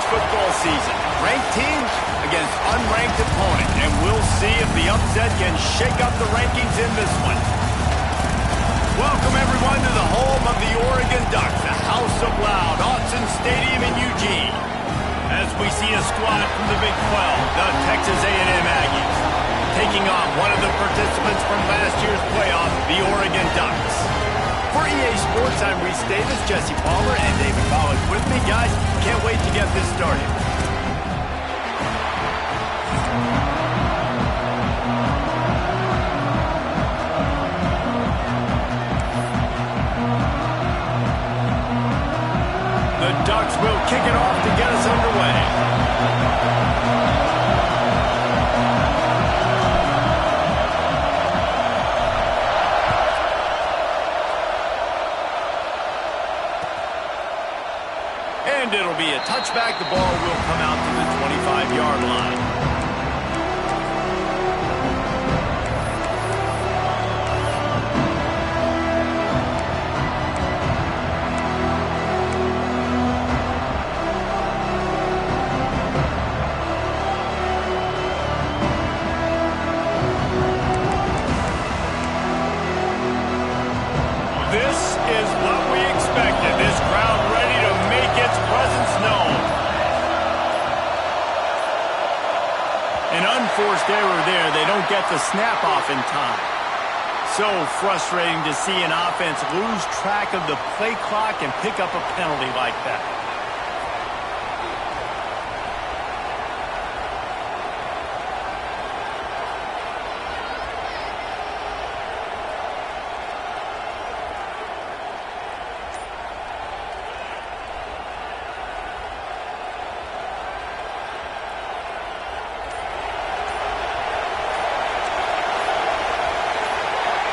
football season. Ranked teams against unranked opponent, and we'll see if the upset can shake up the rankings in this one. Welcome, everyone, to the home of the Oregon Ducks, the House of Loud, Autzen Stadium in Eugene. As we see a squad from the Big 12, the Texas A&M Aggies, taking on one of the participants from last year's playoff, the Oregon Ducks. For EA Sports, I'm Reese Davis, Jesse Palmer, and David Collins with me. Guys, can't wait to get this started. The Ducks will kick it off to get us underway. And it'll be a touchback. The ball will come out to the 25-yard line. This is what we expected. This crowd ready to make its presence known. An unforced error there. They don't get the snap off in time. So frustrating to see an offense lose track of the play clock and pick up a penalty like that.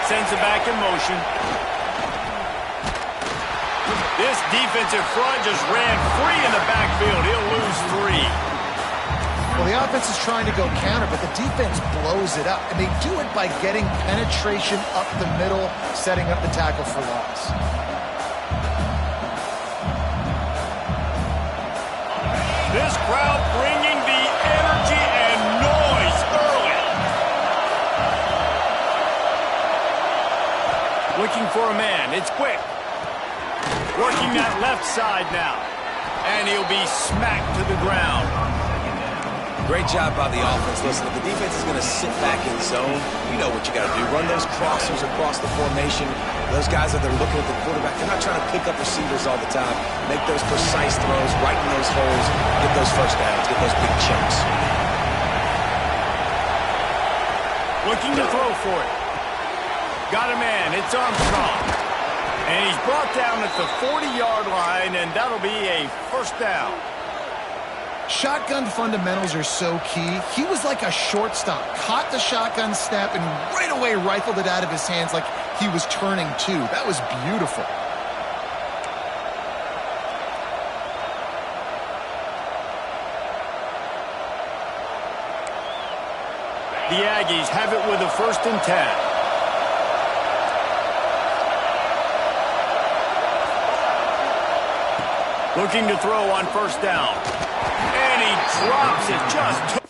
Sends it back in motion. This defensive front just ran free in the backfield. He'll lose 3. Well, the offense is trying to go counter, but the defense blows it up. And they do it by getting penetration up the middle, setting up the tackle for loss. This crowd bringing the energy and noise early. Looking for a man. It's quick. Working that left side now. And he'll be smacked to the ground. Great job by the offense. Listen, if the defense is going to sit back in zone, you know what you got to do. Run those crossers across the formation. Those guys that they're looking at the quarterback, they're not trying to pick up receivers all the time. Make those precise throws, right in those holes, get those first downs, get those big chunks. Looking to throw for it. Got a man. It's Armstrong. And he's brought down at the 40-yard line, and that'll be a first down. Shotgun fundamentals are so key. He was like a shortstop. Caught the shotgun snap and right away rifled it out of his hands like he was turning two. That was beautiful. The Aggies have it with a 1st and 10. Looking to throw on 1st down. And he drops it just.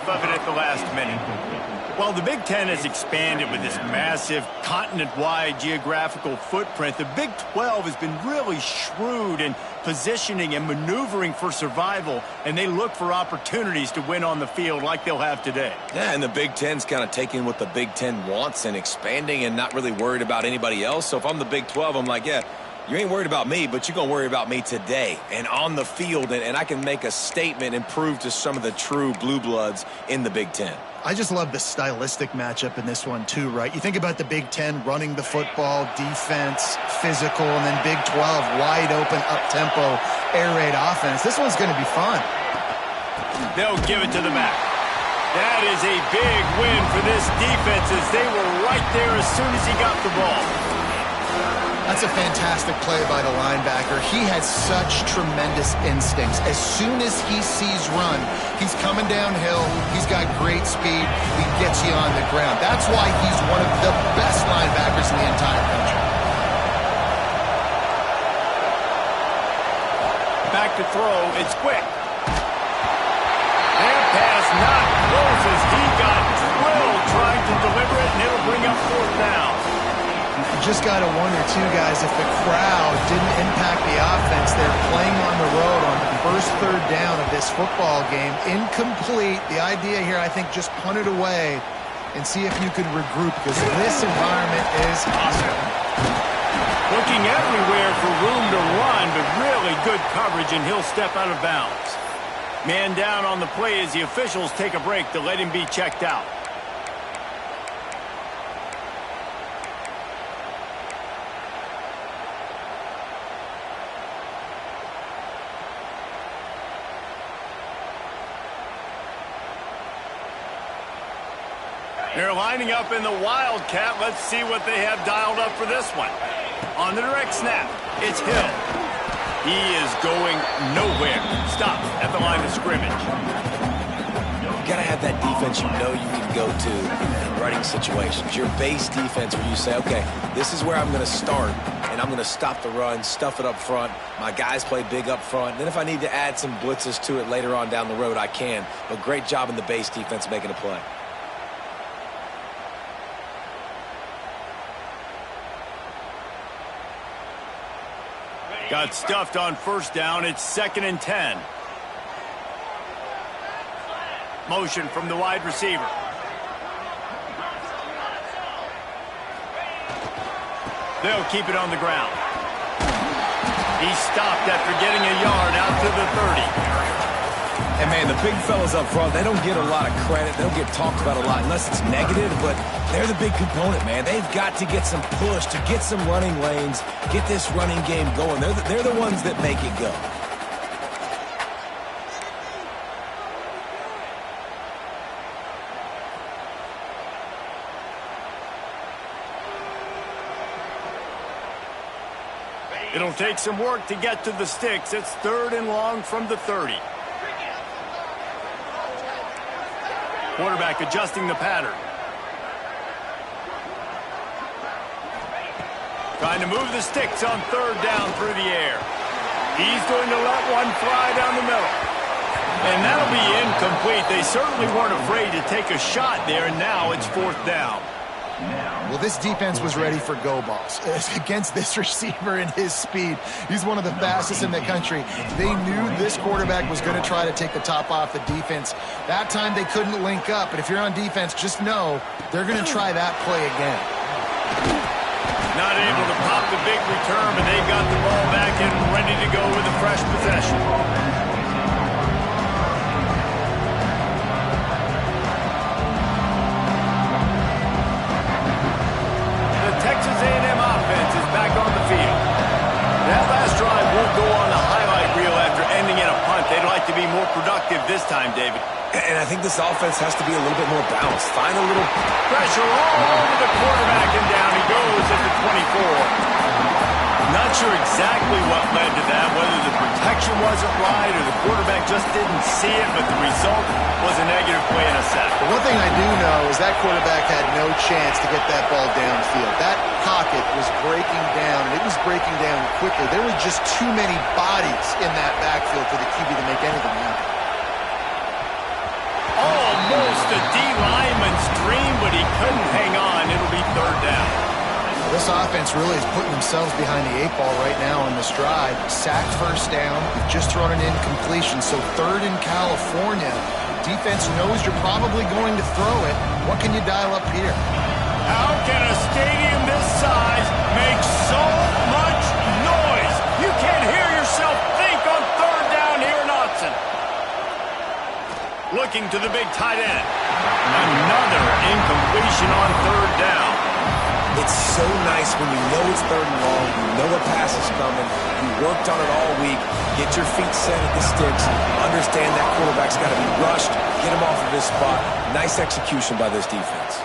Of it at the last minute. Well, the Big Ten has expanded with this massive continent-wide geographical footprint. The Big 12 has been really shrewd in positioning and maneuvering for survival, and they look for opportunities to win on the field like they'll have today. Yeah, and the Big Ten's kind of taking what the Big Ten wants and expanding and not really worried about anybody else. So if I'm the Big 12, I'm like, yeah, you ain't worried about me, but you're going to worry about me today and on the field, and I can make a statement and prove to some of the true blue bloods in the Big Ten. I just love the stylistic matchup in this one, too, right? You think about the Big Ten running the football, defense, physical, and then Big 12, wide open, up-tempo, air raid offense. This one's going to be fun. They'll give it to the back. That is a big win for this defense as they were right there as soon as he got the ball. That's a fantastic play by the linebacker. He has such tremendous instincts. As soon as he sees run, he's coming downhill. He's got great speed. He gets you on the ground. That's why he's one of the best linebackers in the entire country. Back to throw. It's quick. That pass not close as he got drilled trying to deliver it, and it'll bring up fourth down. Just got to wonder, too, guys, if the crowd didn't impact the offense. They're playing on the road on the first third down of this football game. Incomplete. The idea here, I think, just punt it away and see if you could regroup, because this environment is awesome. Looking everywhere for room to run, but really good coverage, and he'll step out of bounds. Man down on the play as the officials take a break to let him be checked out. They're lining up in the Wildcat. Let's see what they have dialed up for this one. On the direct snap, it's Hill. He is going nowhere. Stop at the line of scrimmage. You got to have that defense you know you can go to in running situations. Your base defense where you say, okay, this is where I'm going to start, and I'm going to stop the run, stuff it up front. My guys play big up front. Then if I need to add some blitzes to it later on down the road, I can. But great job in the base defense making a play. Got stuffed on first down. It's 2nd and 10. Motion from the wide receiver. They'll keep it on the ground. He stopped after getting a yard out to the 30. And, man, the big fellas up front, they don't get a lot of credit. They don't get talked about a lot unless it's negative, but they're the big component, man. They've got to get some push, to get some running lanes, get this running game going. They're the ones that make it go. It'll take some work to get to the sticks. It's 3rd and long from the 30. Quarterback adjusting the pattern. Trying to move the sticks on 3rd down through the air. He's going to let one fly down the middle. And that'll be incomplete. They certainly weren't afraid to take a shot there, and now it's 4th down. Well, this defense was ready for go balls against this receiver and his speed. He's one of the fastest in the country. They knew this quarterback was going to try to take the top off the defense. That time they couldn't link up, but if you're on defense, just know they're going to try that play again. Not able to pop the big return, but they've got the ball back and ready to go with a fresh possession. Texas A&M offense is back on the field. That last drive won't go on the highlight reel after ending in a punt. They'd like to be more productive this time, David. And I think this offense has to be a little bit more balanced. Find a little pressure all over the quarterback, and down he goes at the 24. Not sure exactly what led to that, whether the protection wasn't right or the quarterback just didn't see it, but the result was a negative play and a sack. But one thing I do know is that quarterback had no chance to get that ball downfield. That pocket was breaking down, and it was breaking down quickly. There were just too many bodies in that backfield for the QB to make anything happen. Almost the D lineman's dream, but he couldn't hang on. It'll be third down. This offense really is putting themselves behind the 8 ball right now on this drive. Sack first down, just thrown an incompletion, so third in California. Defense knows you're probably going to throw it. What can you dial up here? How can a stadium this size make so much noise? You can't hear yourself think on third down here in Austin. Looking to the big tight end. Another incompletion on third down. It's so nice when you know it's third and long, you know a pass is coming, you worked on it all week, get your feet set at the sticks, understand that quarterback's got to be rushed, get him off of his spot. Nice execution by this defense.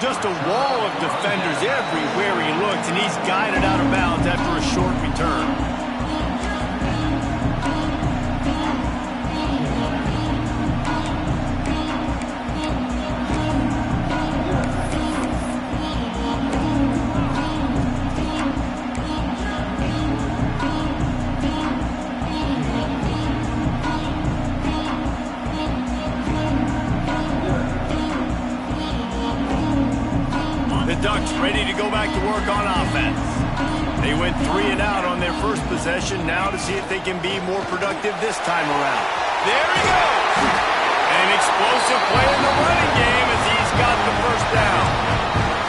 Just a wall of defenders everywhere he looks, and he's guided out of bounds after a short return. Ducks ready to go back to work on offense. They went 3 and out on their first possession, now to see if they can be more productive this time around. There he goes! An explosive play in the running game as he's got the first down.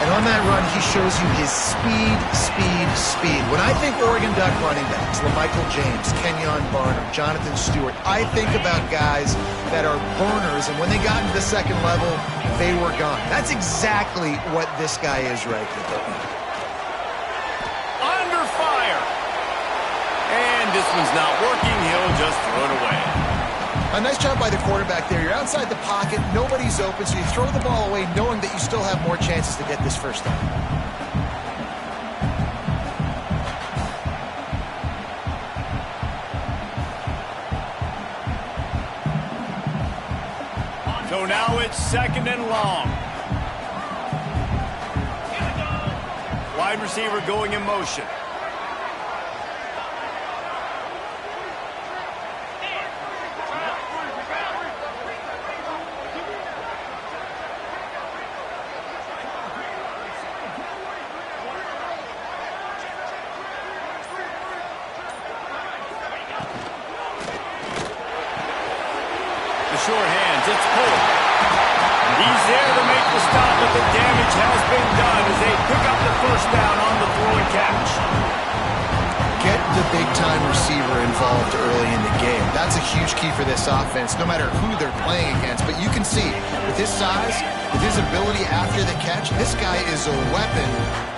And on that run, he shows you his speed. When I think Oregon Duck running backs, LaMichael James, Kenyon Barnum, Jonathan Stewart, I think about guys that are burners, and when they got into the second level, they were gone. That's exactly what this guy is right here. Under fire. And this one's not working. He'll just throw it away. A nice job by the quarterback there. You're outside the pocket, nobody's open, so you throw the ball away knowing that you still have more chances to get this first down. So now it's second and long. Wide receiver going in motion. Short hands, it's pulled. He's there to make the stop, but the damage has been done as they pick up the first down on the throw and catch. Get the big-time receiver involved early in the game. That's a huge key for this offense, no matter who they're playing against. But you can see, with his size, with his ability after the catch, this guy is a weapon,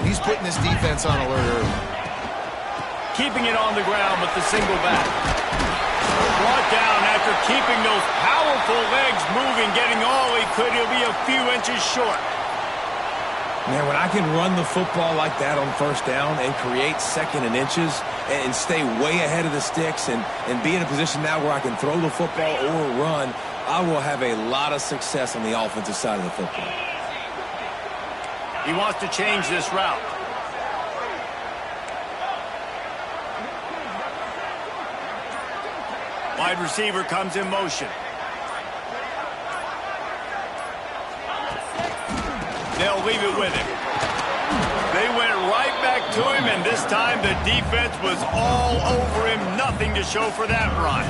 and he's putting this defense on alert early. Keeping it on the ground with the single back. Brought down after keeping those powerful legs moving, getting all he could. He'll be a few inches short. Man, when I can run the football like that on first down and create second and inches and stay way ahead of the sticks and be in a position now where I can throw the football or run, I will have a lot of success on the offensive side of the football. He wants to change this route. Wide receiver comes in motion. They'll leave it with him. They went right back to him, and this time the defense was all over him. Nothing to show for that run.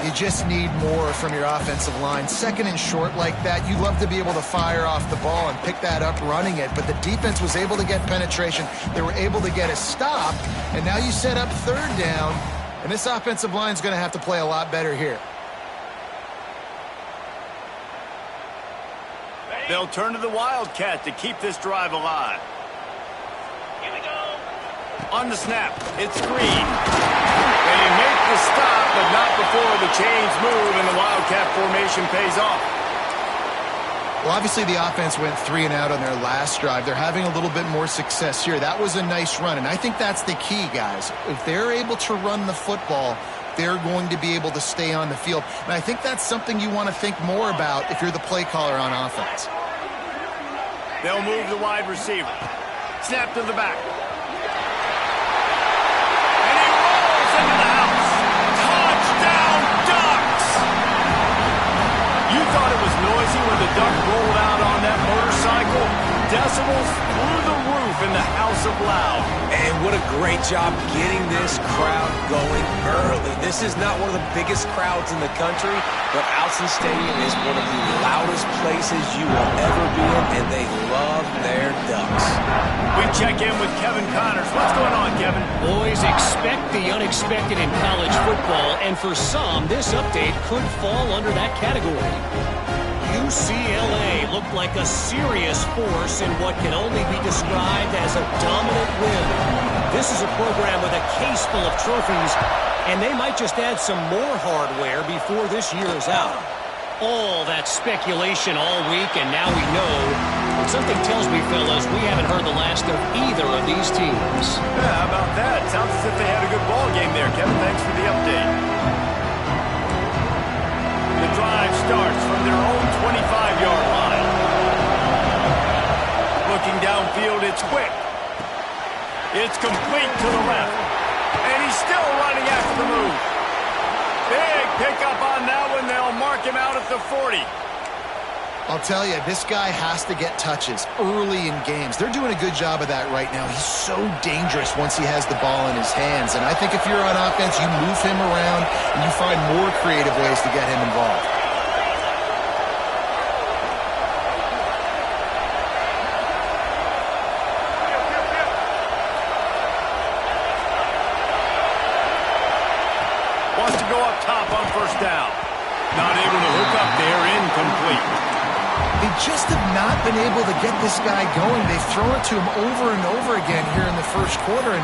You just need more from your offensive line. Second and short like that, you love to be able to fire off the ball and pick that up running it, but the defense was able to get penetration. They were able to get a stop, and now you set up third down. And this offensive line is going to have to play a lot better here. They'll turn to the Wildcat to keep this drive alive. Here we go. On the snap, it's Green. They make the stop, but not before the chains move and the Wildcat formation pays off. Well, obviously the offense went 3 and out on their last drive. They're having a little bit more success here. That was a nice run, and I think that's the key, guys. If they're able to run the football, they're going to be able to stay on the field. And I think that's something you want to think more about if you're the play caller on offense. They'll move the wide receiver. Snap to the back. And he rolls into the house. noisy when the duck rolled out on that motorcycle. Decibels through the roof in the House of Loud. And what a great job getting this crowd going early. This is not one of the biggest crowds in the country, but Alson Stadium is one of the loudest places you will ever be in, and they love their Ducks. We check in with Kevin Connors. What's going on, Kevin? Boys, expect the unexpected in college football, and for some, this update could fall under that category. UCLA looked like a serious force in what can only be described as a dominant win. This is a program with a case full of trophies, and they might just add some more hardware before this year is out. All that speculation all week, and now we know. But something tells me, fellas, we haven't heard the last of either of these teams. Yeah, how about that? Sounds as if they had a good ball game there, Kevin. Thanks for the update. The drive starts from their own 25-yard line. Looking downfield, it's quick. It's complete to the left. And he's still running after the move. Big pickup on that one. They'll mark him out at the 40. I'll tell you, this guy has to get touches early in games. They're doing a good job of that right now. He's so dangerous once he has the ball in his hands. And I think if you're on offense, you move him around and you find more creative ways to get him involved. Wants to go up top on first down. Not able to hook up there, incomplete. They just have not been able to get this guy going. They've thrown it to him over and over again here in the first quarter, and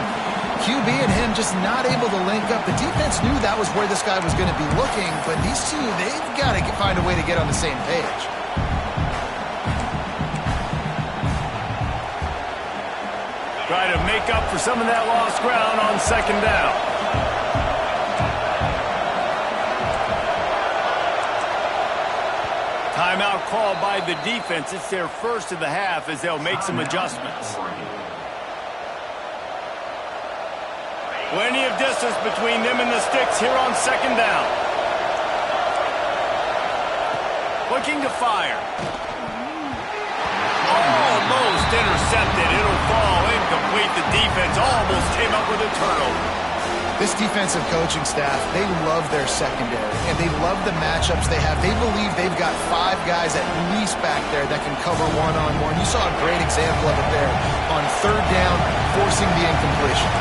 QB and him just not able to link up. The defense knew that was where this guy was going to be looking, but these two, they've got to find a way to get on the same page. Try to make up for some of that lost ground on second down. Timeout called by the defense. It's their first of the half as they'll make some adjustments. Plenty of distance between them and the sticks here on second down. Looking to fire. Almost intercepted. It'll fall incomplete. The defense almost came up with a turnover. This defensive coaching staff, they love their secondary, and they love the matchups they have. They believe they've got 5 guys at least back there that can cover one-on-one. You saw a great example of it there on third down, forcing the incompletion.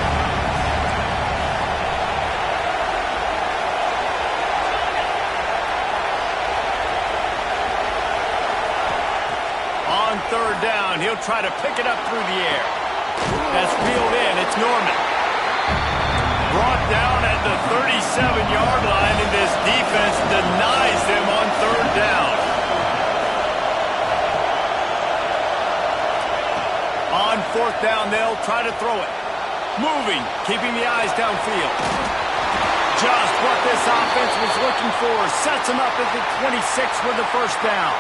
On third down, he'll try to pick it up through the air. That's reeled in. It's Norman. Brought down at the 37-yard line, and this defense denies them on third down. On fourth down, they'll try to throw it. Moving, keeping the eyes downfield. Just what this offense was looking for. Sets him up at the 26 with the first down.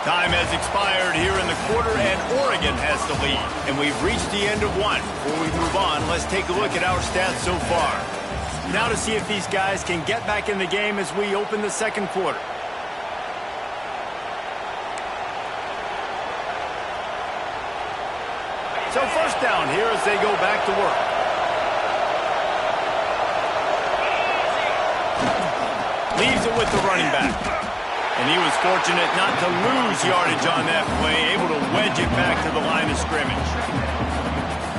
Time has expired here in the quarter, and Oregon has the lead. And we've reached the end of one. Before we move on, let's take a look at our stats so far. Now to see if these guys can get back in the game as we open the second quarter. So first down here as they go back to work. Leaves it with the running back. And he was fortunate not to lose yardage on that play, able to wedge it back to the line of scrimmage.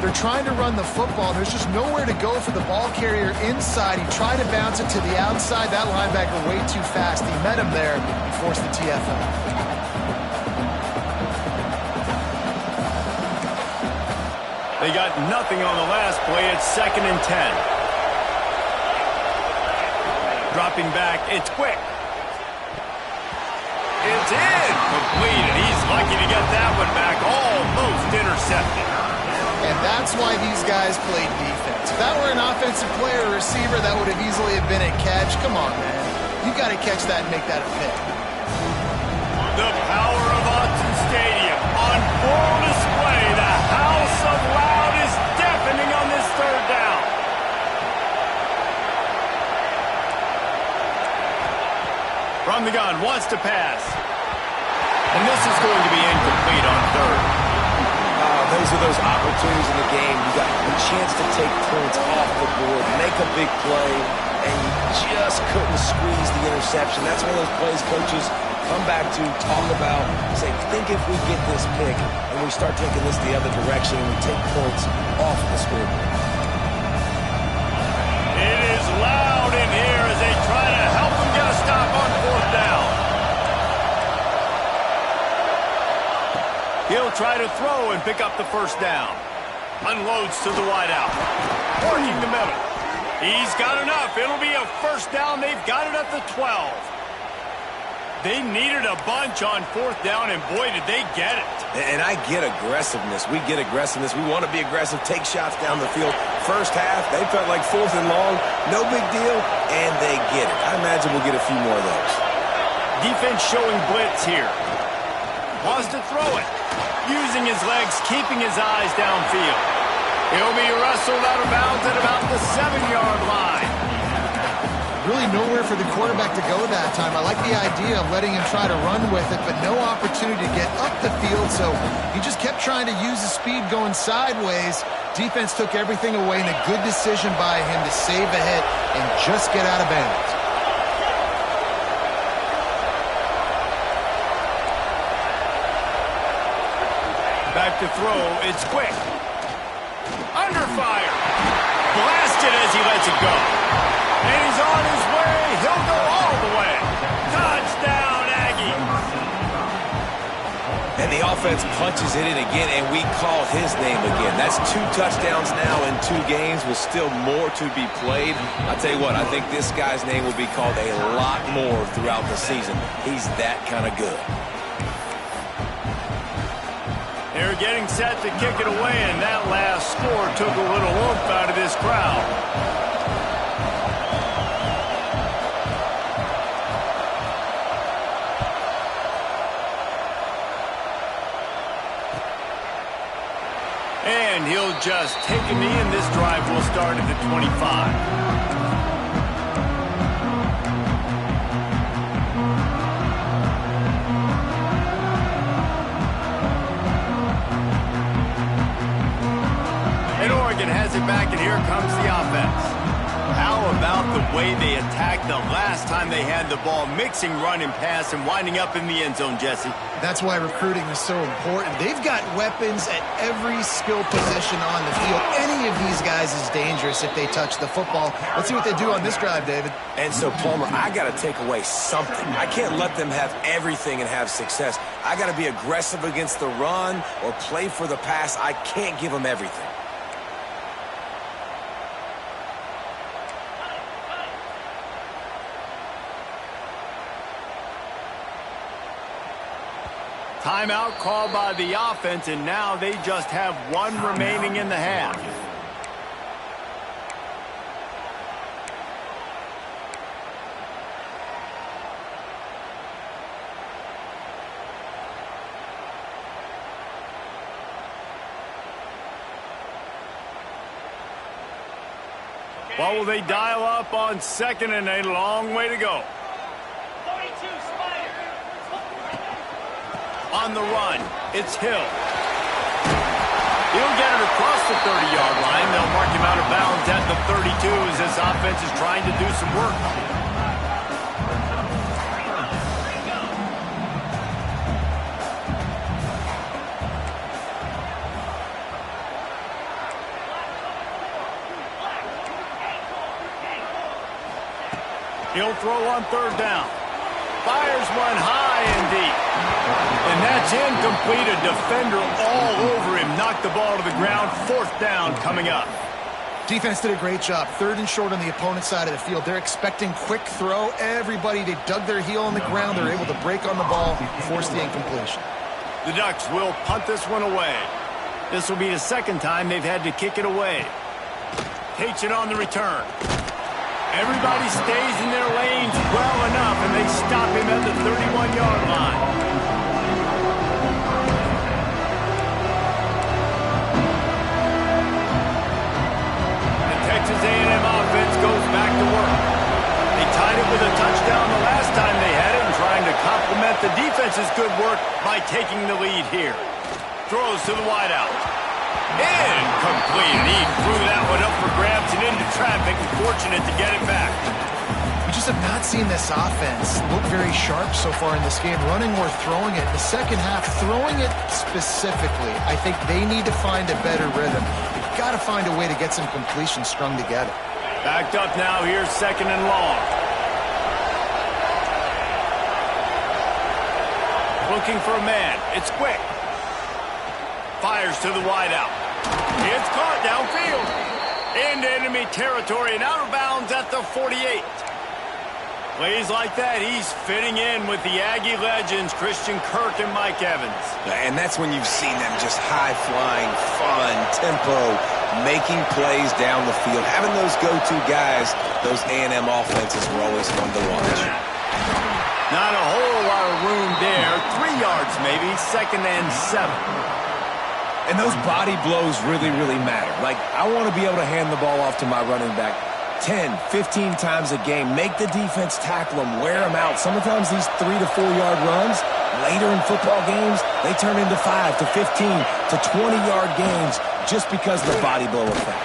They're trying to run the football. There's just nowhere to go for the ball carrier inside. He tried to bounce it to the outside. That linebacker way too fast. He met him there and forced the TFL. They got nothing on the last play. It's 2nd and 10. Dropping back, it's quick. It's in. Complete, and he's lucky to get that one back. Almost intercepted. And that's why these guys played defense. If that were an offensive player or receiver, that would have easily have been a catch. Come on, man. You got to catch that and make that a pick. The power of Autzen Stadium on full display. The House of Loud is deafening on this wants to pass. And this is going to be incomplete on third. Those are those opportunities in the game. You got a chance to take points off the board, make a big play, and you just couldn't squeeze the interception. That's one of those plays coaches come back to, talk about, say, think if we get this pick and we start taking this the other direction and we take points off the scoreboard. It is loud in here as they try to help them get a stop on fourth down. He'll try to throw and pick up the first down. Unloads to the wideout. Working the middle. He's got enough. It'll be a first down. They've got it at the 12. They needed a bunch on fourth down, and boy, did they get it. And I get aggressiveness. We get aggressiveness. We want to be aggressive, take shots down the field. First half, they felt like fourth and long. No big deal, and they get it. I imagine we'll get a few more of those. Defense showing blitz here. Wants to throw it. Using his legs, keeping his eyes downfield. He'll be wrestled out of bounds at about the 7-yard line. Really nowhere for the quarterback to go that time. I like the idea of letting him try to run with it, but no opportunity to get up the field, so he just kept trying to use his speed going sideways. Defense took everything away, and a good decision by him to save a hit and just get out of bounds. Back to throw. It's quick. Under fire. Blasted as he lets it go. And he's on his way. He'll go all the way. Touchdown, Aggie. And the offense punches it in again, and we call his name again. That's 2 touchdowns now in 2 games with still more to be played. I tell you what, I think this guy's name will be called a lot more throughout the season. He's that kind of good. They're getting set to kick it away, and that last score took a little oomph out of this crowd. And he'll just take a knee, and this drive will start at the 25. Has it back, and here comes the offense. How about the way they attacked the last time they had the ball, mixing run and pass and winding up in the end zone, Jesse? That's why recruiting is so important. They've got weapons at every skill position on the field. Any of these guys is dangerous if they touch the football. Let's see what they do on this drive, David. And so, Palmer, I got to take away something. I can't let them have everything and have success. I got to be aggressive against the run or play for the pass. I can't give them everything. Timeout called by the offense, and now they just have 1 remaining in the half. What will they dial up on 2nd and a long way to go? On the run, it's Hill. He'll get it across the 30-yard line. They'll mark him out of bounds at the 32 as this offense is trying to do some work. He'll throw on 3rd down. Fires one high and deep. And that's incomplete. A defender all over him. Knocked the ball to the ground. 4th down coming up. Defense did a great job. 3rd and short on the opponent's side of the field. They're expecting quick throw. Everybody, they dug their heel on the ground. They're able to break on the ball, force the incompletion. The Ducks will punt this one away. This will be the 2nd time they've had to kick it away. Takes it on the return. Everybody stays in their lanes well enough, and they stop him at the 31-yard line. The Texas A&M offense goes back to work. They tied it with a touchdown the last time they had it and trying to is good work by taking the lead here. Throws to the wideout. Incomplete. He threw that one up for grabs and into traffic. Fortunate to get it back. We just have not seen this offense look very sharp so far in this game, running or throwing it. The second half, throwing it specifically, I think they need to find a better rhythm. They've got to find a way to get some completions strung together. Backed up now, here's 2nd and long. Looking for a man. It's quick. Fires to the wideout. It's caught downfield. Into enemy territory and out of bounds at the 48. Plays like that, he's fitting in with the Aggie legends, Christian Kirk and Mike Evans. And that's when you've seen them just high-flying, fun, tempo, making plays down the field. Having those go-to guys, those A&M offenses were always fun to watch. Not a whole lot of room there. 3 yards maybe, 2nd and 7. And those body blows really, really matter. Like, I want to be able to hand the ball off to my running back 10, 15 times a game. Make the defense tackle them, wear them out. Sometimes these 3 to 4 yard runs, later in football games, they turn into 5 to 15 to 20 yard games just because of the body blow effect.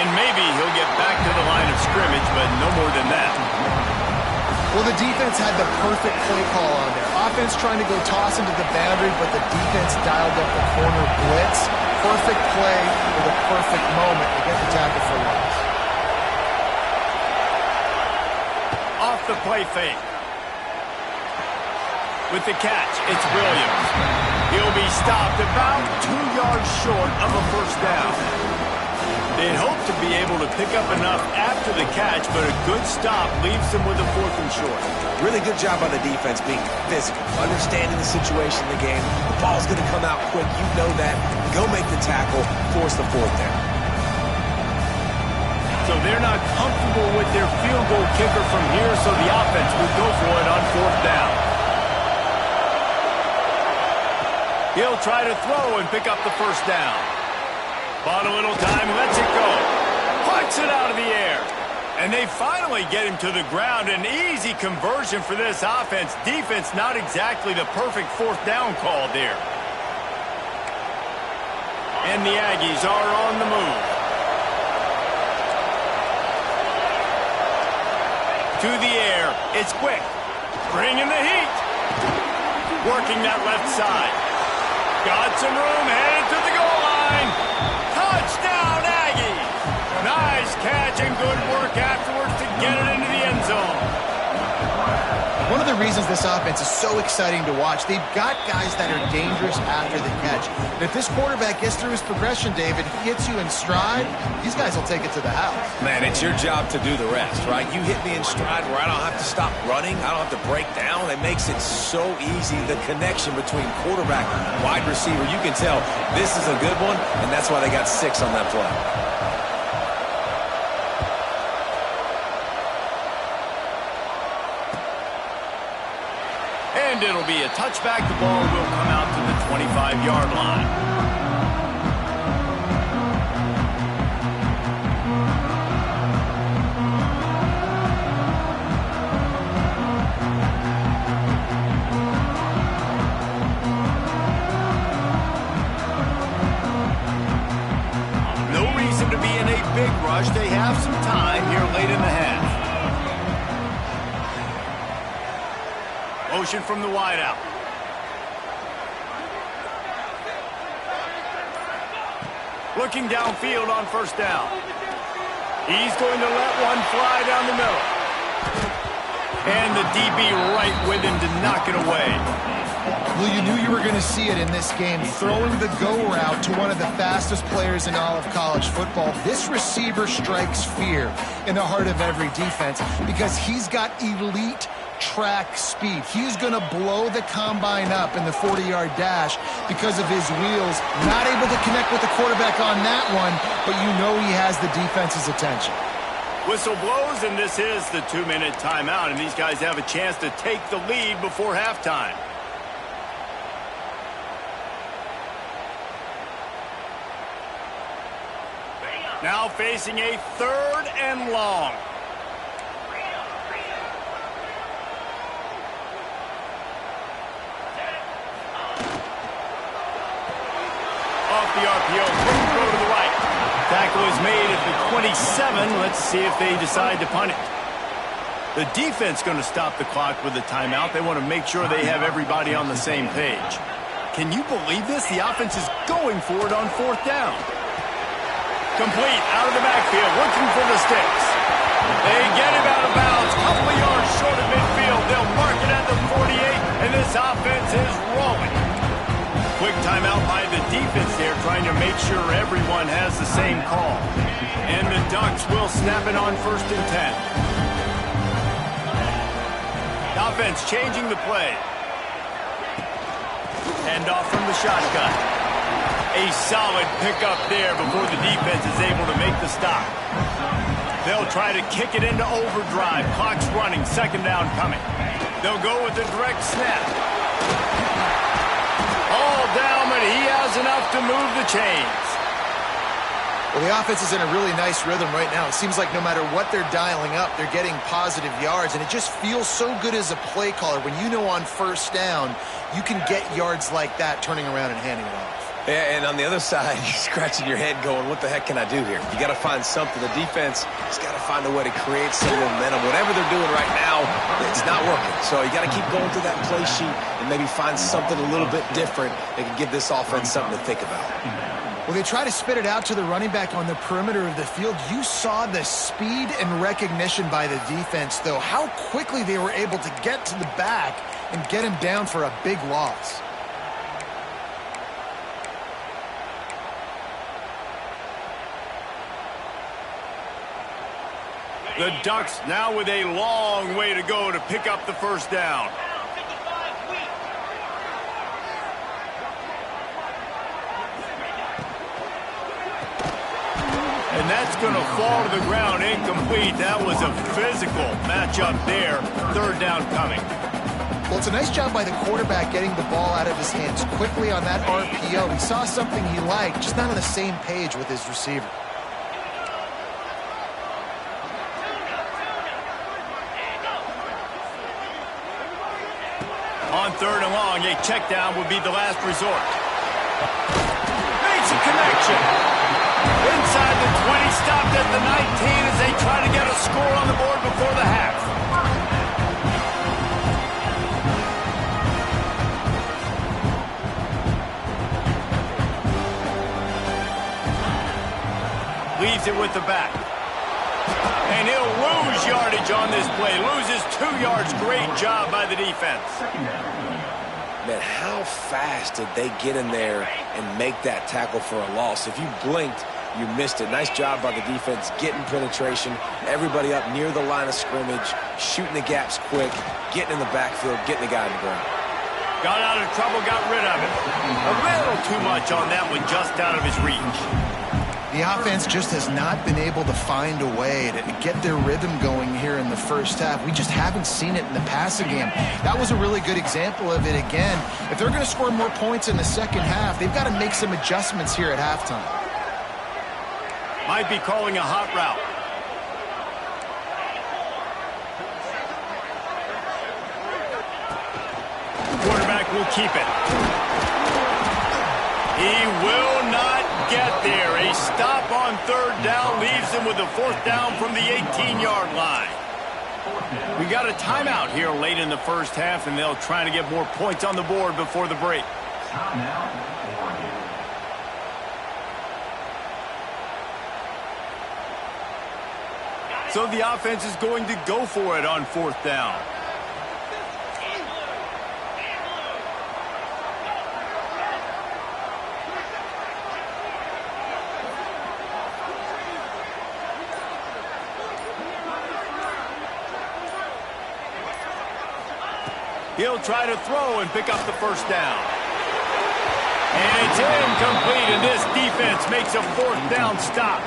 And maybe he'll get back to the line of scrimmage, but no more than that. Well, the defense had the perfect play call on there. Offense trying to go toss into the boundary, but the defense dialed up the corner blitz. Perfect play for the perfect moment to get the tackle for loss. Off the play fake. With the catch, it's Williams. He'll be stopped about 2 yards short of a first down. They'd hope to be able to pick up enough after the catch, but a good stop leaves them with a 4th and short. Really good job by the defense being physical, understanding the situation in the game. The ball's going to come out quick. You know that. Go make the tackle, force the 4th down. So they're not comfortable with their field goal kicker from here, so the offense will go for it on 4th down. He'll try to throw and pick up the first down. Bought a little time, lets it go. Puts it out of the air. And they finally get him to the ground. An easy conversion for this offense. Defense not exactly the perfect 4th down call there. And the Aggies are on the move. To the air, it's quick. Bringing the heat. Working that left side. Got some room, headed to the goal line. Touchdown, Aggies! Nice catch and good work afterwards to get it into the end zone. One of the reasons this offense is so exciting to watch, they've got guys that are dangerous after the catch. And if this quarterback gets through his progression, David, he hits you in stride, these guys will take it to the house. Man, it's your job to do the rest, right? You hit me in stride where I don't have to stop running. I don't have to break down. It makes it so easy. The connection between quarterback and wide receiver, you can tell this is a good one, and that's why they got 6 on that play. And it'll be a touchback. The ball will come out to the 25-yard line. No reason to be in a big rush. They have some time here late in the half. Motion from the wideout. Looking downfield on first down. He's going to let one fly down the middle. And the DB right with him to knock it away. Well, you knew you were going to see it in this game. Throwing the go route to one of the fastest players in all of college football. This receiver strikes fear in the heart of every defense because he's got elite track speed. He's going to blow the combine up in the 40-yard dash because of his wheels. Not able to connect with the quarterback on that one, but you know he has the defense's attention. Whistle blows, and this is the 2-minute timeout, and these guys have a chance to take the lead before halftime. Now facing a 3rd and long. tackle is made at the 27. Let's see if they decide to punt it. The defense going to stop the clock with a timeout. They want to make sure they have everybody on the same page. Can you believe this? The offense is going for it on 4th down. Complete out of the backfield, looking for the sticks. They get him out of bounds, couple of yards short of midfield. They'll mark it at the 48, and this offense is rolling. Quick timeout by the defense there, trying to make sure everyone has the same call. And the Ducks will snap it on 1st and 10. The offense changing the play. Hand off from the shotgun. A solid pickup there before the defense is able to make the stop. They'll try to kick it into overdrive. Clock's running, 2nd down coming. They'll go with a direct snap. All down, but he has enough to move the chains. Well, the offense is in a really nice rhythm right now. It seems like no matter what they're dialing up, they're getting positive yards, and it just feels so good as a play caller when you know on 1st down you can get yards like that turning around and handing it off. Yeah, and on the other side, you're scratching your head going, what the heck can I do here? You got to find something. The defense has got to find a way to create some momentum. Whatever they're doing right now, it's not working. So you got to keep going through that play sheet and maybe find something a little bit different that can give this offense something to think about. Well, they try to spit it out to the running back on the perimeter of the field. You saw the speed and recognition by the defense, though, how quickly they were able to get to the back and get him down for a big loss. The Ducks now with a long way to go to pick up the 1st down. And that's going to fall to the ground incomplete. That was a physical matchup there. 3rd down coming. Well, it's a nice job by the quarterback getting the ball out of his hands quickly on that RPO. He saw something he liked, just not on the same page with his receiver. On 3rd and long, a check down would be the last resort. Makes a connection. Inside the 20, stopped at the 19 as they try to get a score on the board before the half. Leaves it with the back. And he'll lose yardage on this play. Loses 2 yards. Great job by the defense. Man, how fast did they get in there and make that tackle for a loss? If you blinked, you missed it. Nice job by the defense, getting penetration, everybody up near the line of scrimmage, shooting the gaps quick, getting in the backfield, getting the guy in the ground. Got out of trouble, got rid of it. A little too much on that one, just out of his reach. The offense just has not been able to find a way to get their rhythm going here in the 1st half. We just haven't seen it in the passing game. That was a really good example of it again. If they're going to score more points in the 2nd half, they've got to make some adjustments here at halftime. Might be calling a hot route. Quarterback will keep it. He will not get there. A stop on 3rd down leaves him with a 4th down from the 18-yard line. We got a timeout here late in the 1st half, and they'll try to get more points on the board before the break. So the offense is going to go for it on 4th down. He'll try to throw and pick up the 1st down. And it's incomplete, and this defense makes a 4th down stop.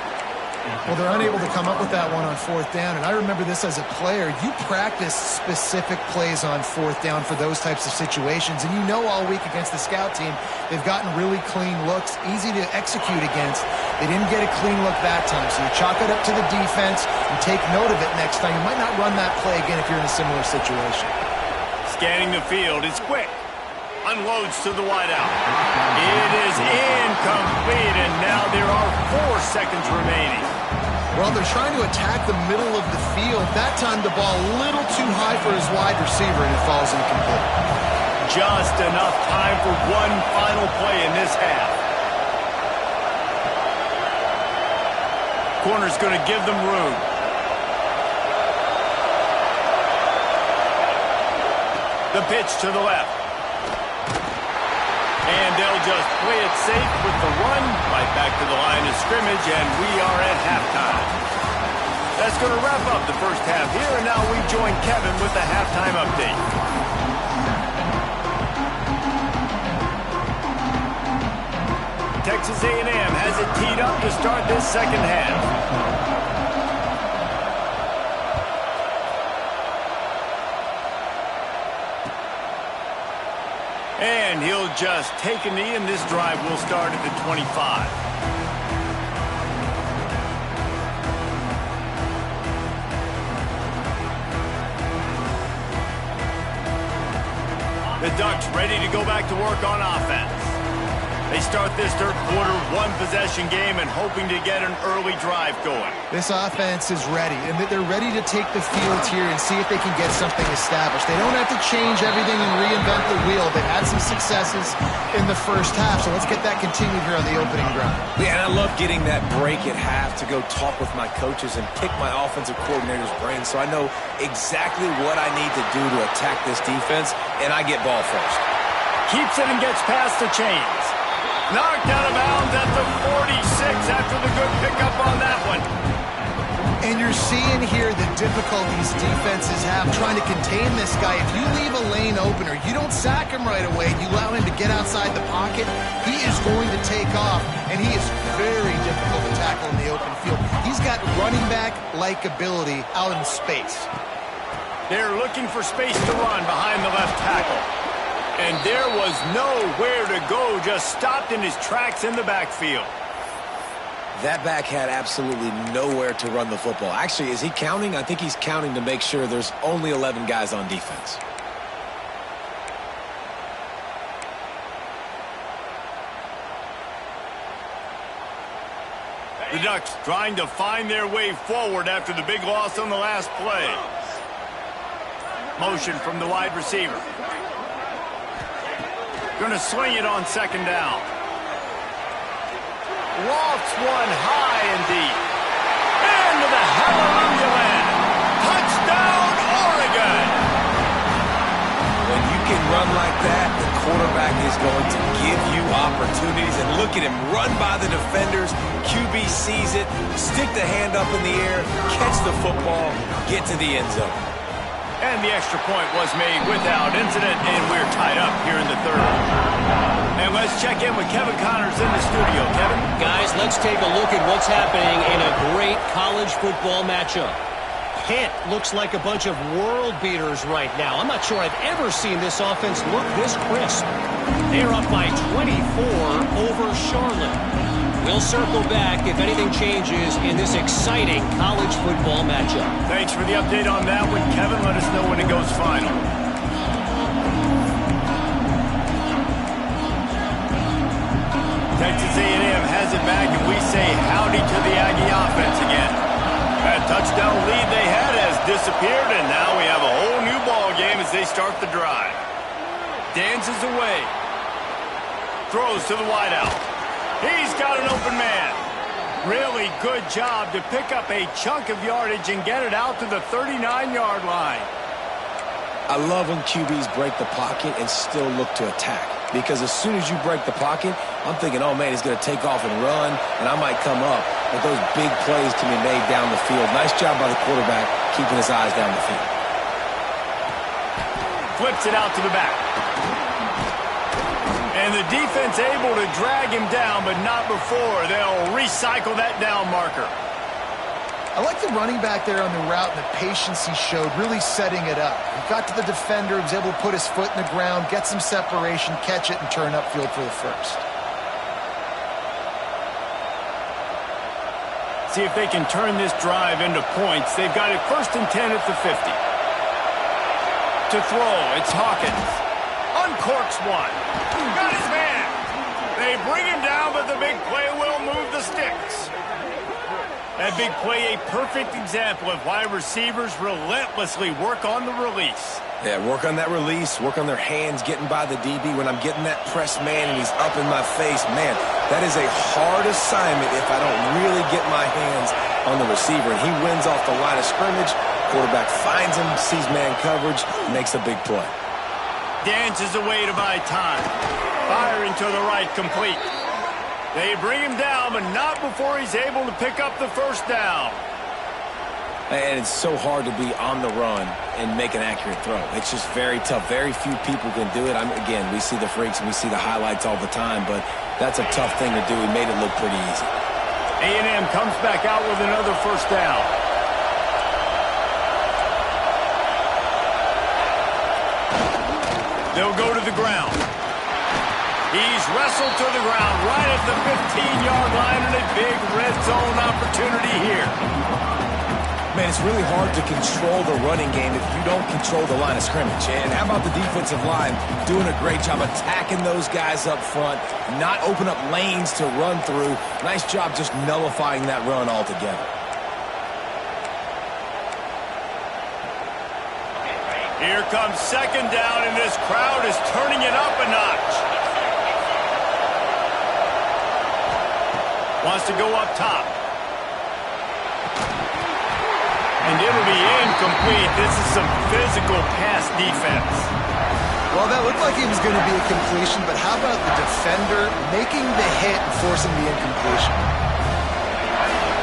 Well, they're unable to come up with that one on 4th down, and I remember this as a player. You practice specific plays on 4th down for those types of situations, and you know all week against the scout team, they've gotten really clean looks, easy to execute against. They didn't get a clean look that time, so you chalk it up to the defense and take note of it next time. You might not run that play again if you're in a similar situation. Scanning the field, it's quick. unloads to the wideout. It is incomplete, and now there are 4 seconds remaining. Well, they're trying to attack the middle of the field. That time the ball a little too high for his wide receiver, and it falls incomplete. Just enough time for one final play in this half. Corner's going to give them room. The pitch to the left. And they'll just play it safe with the run right back to the line of scrimmage, and we are at halftime. That's going to wrap up the first half here, and now we join Kevin with the halftime update. Texas A&M has it teed up to start this second half. And he'll just take a knee, and this drive will start at the 25. The Ducks ready to go back to work on offense. They start this third quarter, one-possession game, and hoping to get an early drive going. This offense is ready, and they're ready to take the field here and see if they can get something established. They don't have to change everything and reinvent the wheel. They've had some successes in the first half, so let's get that continued here on the opening drive. Yeah, and I love getting that break at half to go talk with my coaches and pick my offensive coordinator's brain so I know exactly what I need to do to attack this defense, and I get ball first. Keeps it and gets past the chains. Knocked out of bounds at the 46 after the good pickup on that one. And you're seeing here the difficulties defenses have trying to contain this guy. If you leave a lane open or you don't sack him right away, you allow him to get outside the pocket, he is going to take off, and he is very difficult to tackle in the open field. He's got running back-like ability out in space. They're looking for space to run behind the left tackle. And there was nowhere to go, just stopped in his tracks in the backfield. That back had absolutely nowhere to run the football. Actually, is he counting? I think he's counting to make sure there's only 11 guys on defense. The Ducks trying to find their way forward after the big loss on the last play. Motion from the wide receiver. Going to sling it on second down. Lofts one high and deep. Into the hallelujah land. Touchdown, Oregon! When you can run like that, the quarterback is going to give you opportunities. And look at him run by the defenders. QB sees it, stick the hand up in the air, catch the football, get to the end zone. And the extra point was made without incident, and we're tied up here in the third. And let's check in with Kevin Connors in the studio. Kevin? Guys, let's take a look at what's happening in a great college football matchup. Pitt looks like a bunch of world beaters right now. I'm not sure I've ever seen this offense look this crisp. They're up by 24 over Charlotte. We'll circle back if anything changes in this exciting college football matchup. Thanks for the update on that one, Kevin. Let us know when it goes final. Texas A&M has it back, and we say howdy to the Aggie offense again. That touchdown lead they had has disappeared, and now we have a whole new ball game as they start the drive. Dances away. Throws to the wideout. He's got an open man. Really good job to pick up a chunk of yardage and get it out to the 39-yard line. I love when QBs break the pocket and still look to attack. Because as soon as you break the pocket, I'm thinking, oh, man, he's going to take off and run, and I might come up. But those big plays can be made down the field. Nice job by the quarterback keeping his eyes down the field. Flips it out to the back. And the defense able to drag him down, but not before. They'll recycle that down marker. I like the running back there on the route and the patience he showed, really setting it up. He got to the defender, was able to put his foot in the ground, get some separation, catch it, and turn upfield for the first. See if they can turn this drive into points. They've got it 1st and 10 at the 50. To throw, it's Hawkins. corks one. Got his man. They bring him down, but the big play will move the sticks. That big play, a perfect example of why receivers relentlessly work on the release. Yeah, work on that release, work on their hands getting by the DB. When I'm getting that press man and he's up in my face, man, that is a hard assignment if I don't really get my hands on the receiver. And he wins off the line of scrimmage. Quarterback finds him, sees man coverage, makes a big play. Dances away to buy time. Firing to the right, complete. They bring him down, but not before he's able to pick up the first down. And it's so hard to be on the run and make an accurate throw. It's just very tough. Very few people can do it. Again, we see the freaks and we see the highlights all the time, but that's a tough thing to do. He made it look pretty easy. A&M comes back out with another first down. They'll go to the ground. He's wrestled to the ground right at the 15-yard line, and a big red zone opportunity here. Man, it's really hard to control the running game if you don't control the line of scrimmage. And how about the defensive line doing a great job attacking those guys up front, not open up lanes to run through. Nice job just nullifying that run altogether. Here comes second down, and this crowd is turning it up a notch. Wants to go up top. And it'll be incomplete. This is some physical pass defense. Well, that looked like it was going to be a completion, but how about the defender making the hit and forcing the incompletion?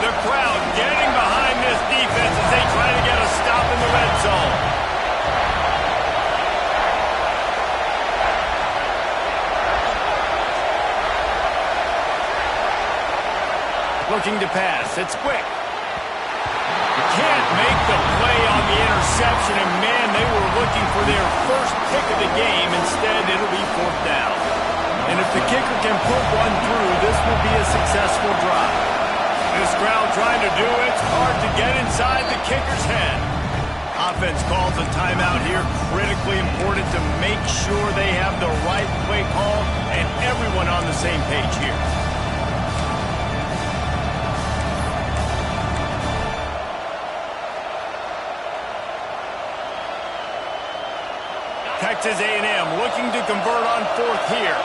The crowd getting behind this defense as they try to get a stop in the red zone. Looking to pass. It's quick. Can't make the play on the interception, and man, they were looking for their first pick of the game. Instead, it'll be fourth down. And if the kicker can put one through, this will be a successful drive. This crowd trying to do it's hard to get inside the kicker's head. Offense calls a timeout here, critically important to make sure they have the right play call and everyone on the same page here. Texas A&M looking to convert on fourth here.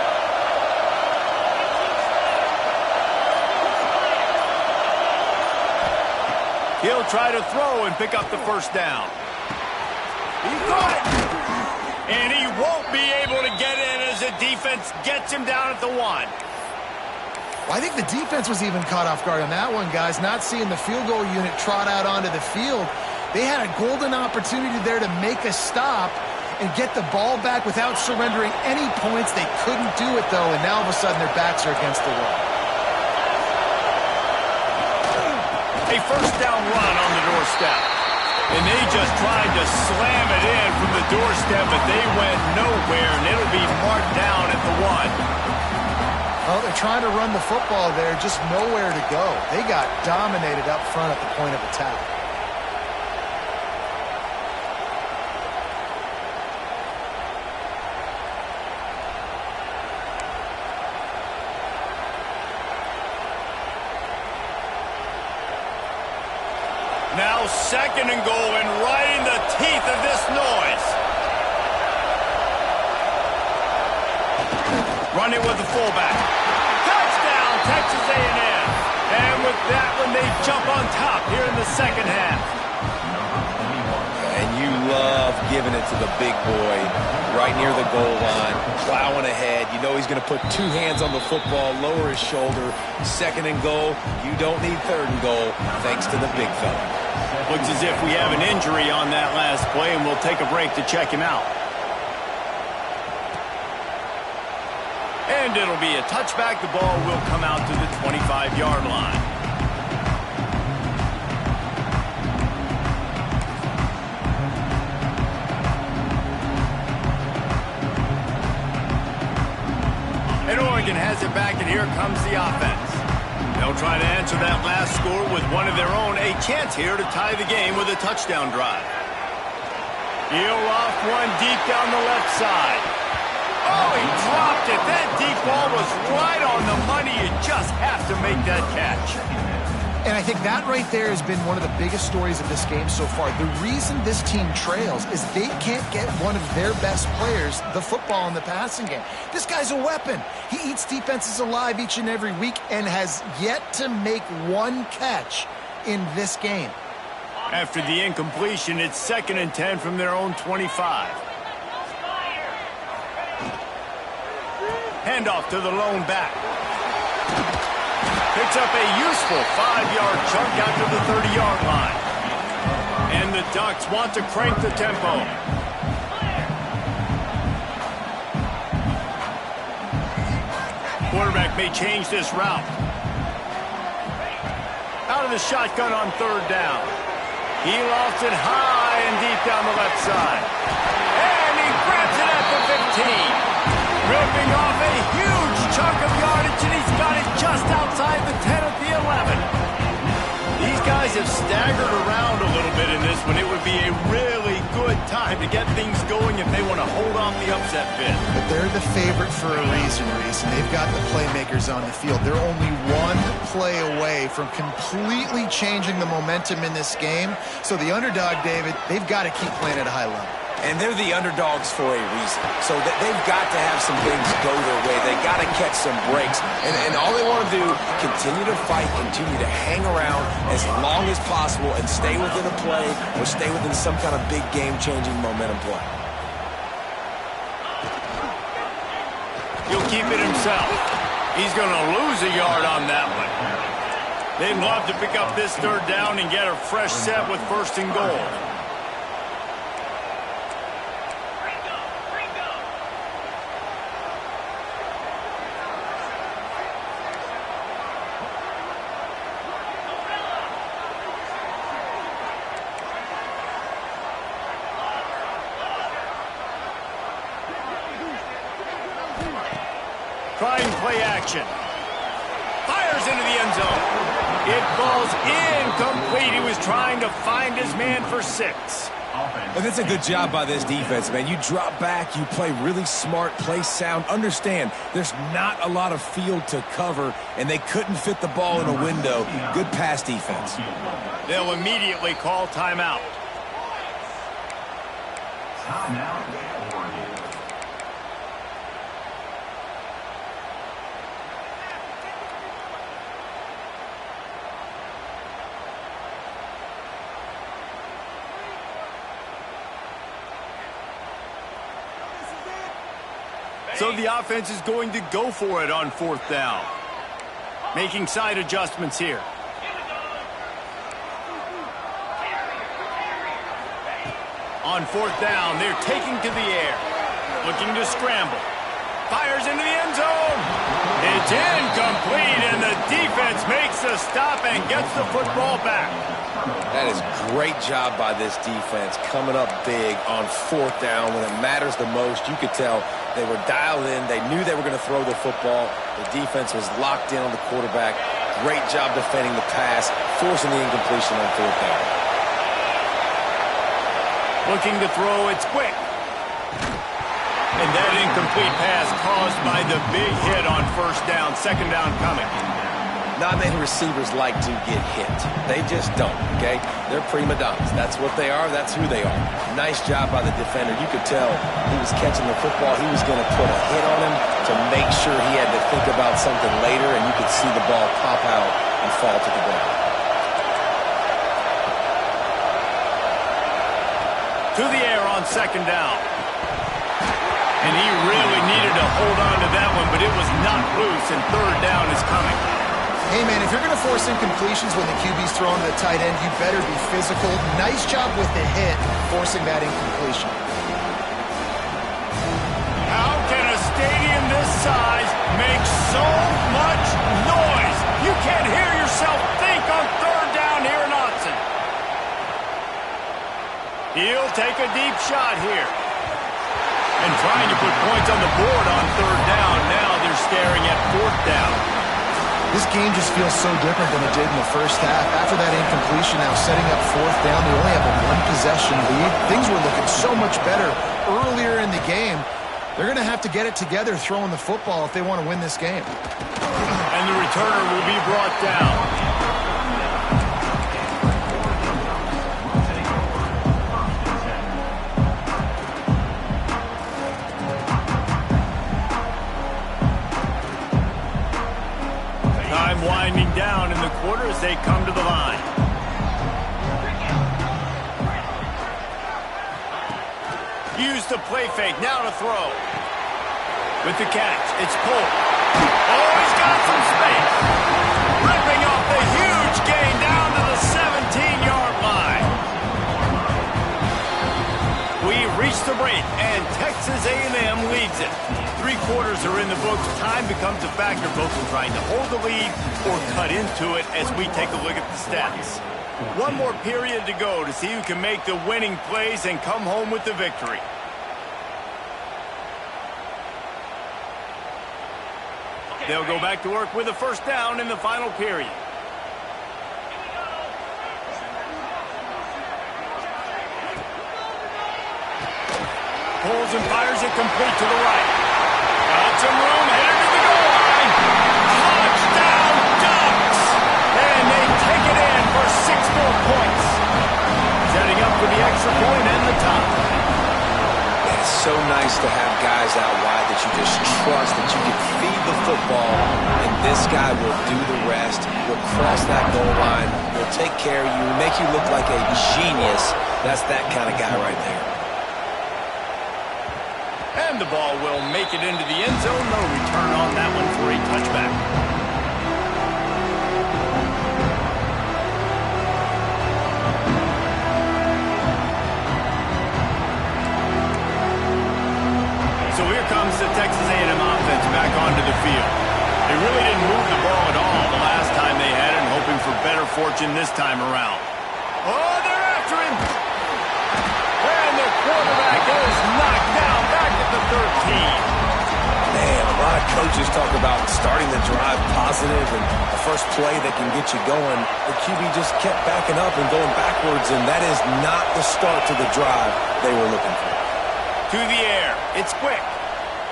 He'll try to throw and pick up the first down. He got it! And he won't be able to get in as the defense gets him down at the one. Well, I think the defense was even caught off guard on that one, guys. Not seeing the field goal unit trot out onto the field. They had a golden opportunity there to make a stop and get the ball back without surrendering any points. They couldn't do it, though, and now all of a sudden their backs are against the wall. A first down run on the doorstep. And they just tried to slam it in from the doorstep, but they went nowhere, and it'll be marked down at the one. Well, they're trying to run the football there, just nowhere to go. They got dominated up front at the point of attack. Now second and goal, and right in the teeth of this noise. Run it with the fullback. Touchdown, Texas A&M. And with that one, they jump on top here in the second half. And you love giving it to the big boy right near the goal line, plowing ahead. You know he's going to put two hands on the football, lower his shoulder. Second and goal, you don't need third and goal, thanks to the big fella. Looks as if we have an injury on that last play, and we'll take a break to check him out. And it'll be a touchback. The ball will come out to the 25-yard line. And Oregon has it back, and here comes the offense. They'll try to answer that last score with one of their own. A chance here to tie the game with a touchdown drive. He'll off one deep down the left side. Oh, he dropped it. That deep ball was right on the money. You just have to make that catch. And I think that right there has been one of the biggest stories of this game so far. The reason this team trails is they can't get one of their best players the football in the passing game. This guy's a weapon. He eats defenses alive each and every week and has yet to make one catch in this game. After the incompletion, it's 2nd and 10 from their own 25. Handoff to the lone back. Picks up a useful 5-yard chunk out to the 30-yard line. And the Ducks want to crank the tempo. Quarterback may change this route. Out of the shotgun on 3rd down. He lofts it high and deep down the left side. And he grabs it at the 15. Ripping off a huge chunk of yardage, and he's got it just outside the 10 at the 11. These guys have staggered around a little bit in this one. It would be a really good time to get things going if they want to hold off the upset bid. But they're the favorite for a reason, Reese, and they've got the playmakers on the field. They're only one play away from completely changing the momentum in this game. So the underdog, David, they've got to keep playing at a high level. And they're the underdogs for a reason. So that they've got to have some things go their way. They got to catch some breaks. And all they want to do, continue to fight, continue to hang around as long as possible and stay within a play or stay within some kind of big game-changing momentum play. He'll keep it himself. He's going to lose a yard on that one. They'd love to pick up this 3rd down and get a fresh set with 1st and goal. Trying play action. Fires into the end zone. It falls incomplete. He was trying to find his man for 6. And that's a good job by this defense, man. You drop back, you play really smart, play sound. Understand, there's not a lot of field to cover, and they couldn't fit the ball in a window. Good pass defense. They'll immediately call timeout. So the offense is going to go for it on 4th down. Making side adjustments here. On 4th down, they're taking to the air. Looking to scramble. Fires into the end zone. It's incomplete, and the defense makes the stop and gets the football back. That is great job by this defense, coming up big on 4th down when it matters the most. You could tell they were dialed in. They knew they were going to throw the football. The defense was locked in on the quarterback. Great job defending the pass, forcing the incompletion on 4th down. Looking to throw, it's quick. And that incomplete pass caused by the big hit on 1st down, 2nd down coming. Not many receivers like to get hit. They just don't, okay? They're prima donnas. That's what they are. That's who they are. Nice job by the defender. You could tell he was catching the football. He was going to put a hit on him to make sure he had to think about something later, and you could see the ball pop out and fall to the ground. To the air on 2nd down. And he really needed to hold on to that one, but it was not loose, and 3rd down is coming. Hey, man, if you're going to force incompletions when the QB's throwing to the tight end, you better be physical. Nice job with the hit, forcing that incompletion. How can a stadium this size make so much noise? You can't hear yourself think on 3rd down here in Austin. He'll take a deep shot here. And trying to put points on the board on 3rd down. Now they're staring at 4th down. This game just feels so different than it did in the first half. After that incompletion, now setting up 4th down, they only have a 1-possession lead. Things were looking so much better earlier in the game. They're going to have to get it together throwing the football if they want to win this game. And the returner will be brought down. Time winding down in the quarter as they come to the line. Use the play fake, now to throw. With the catch, it's Polk. Oh, he's got some space. Ripping off the huge gain down to the 17-yard line. We reach the break, and Texas A&M leads it. 3 quarters are in the books. Time becomes a factor, both in trying to hold the lead or cut into it as we take a look at the stats. One more period to go to see who can make the winning plays and come home with the victory. They'll go back to work with a first down in the final period. Pulls and fires it complete to the right. Got some room, headed to the goal line. Touchdown Ducks! And they take it in for 6 more points. Setting up for the extra point and the tie. It's so nice to have guys out wide that you just trust that you can feed the football, and this guy will do the rest. Will cross that goal line, will take care of you, make you look like a genius. That's that kind of guy right there. And the ball will make it into the end zone. No return on that one for a touchback. So here comes the Texas A&M offense back onto the field. They really didn't move the ball at all the last time they had it, hoping for better fortune this time around. Oh, they're after him! And the quarterback is knocked down back at the 13. Man, a lot of coaches talk about starting the drive positive and the first play that can get you going. The QB just kept backing up and going backwards, and that is not the start to the drive they were looking for. To the air. It's quick.